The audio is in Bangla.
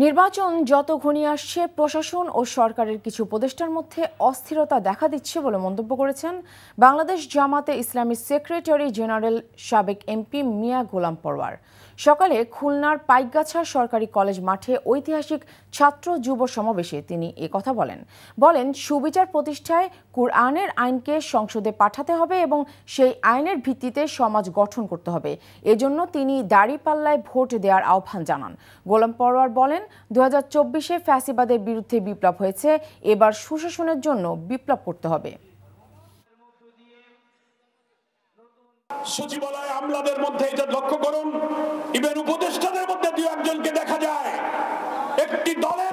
নির্বাচন যত ঘনিয়ে আসছে, প্রশাসন ও সরকারের কিছু উপদেষ্টার মধ্যে অস্থিরতা দেখা দিচ্ছে বলে মন্তব্য করেছেন বাংলাদেশ জামাতে ইসলামীর সেক্রেটারি জেনারেল সাবেক এমপি মিয়া গোলাম পরওয়ার। সকালে খুলনার পাইকগাছা সরকারি কলেজ মাঠে ঐতিহাসিক ছাত্র যুব সমাবেশে তিনি কথা বলেন সুবিচার প্রতিষ্ঠায় কুরআনের আইনকে সংসদে পাঠাতে হবে এবং সেই আইনের ভিত্তিতে সমাজ গঠন করতে হবে। এজন্য তিনি দাঁড়িপাল্লায় ভোট দেওয়ার আহ্বান জানান। গোলাম পরওয়ার বলেন 2024-এ ফ্যাসিবাদের বিরুদ্ধে বিপ্লব হয়েছে, এবার সুশাসনের জন্য বিপ্লব করতে হবে। সচিবালয় আমলাদের মধ্যে এটা লক্ষ্য করুন, ইভেন উপদেষ্টাদের মধ্যে দু একজনকে দেখা যায় একটি দলের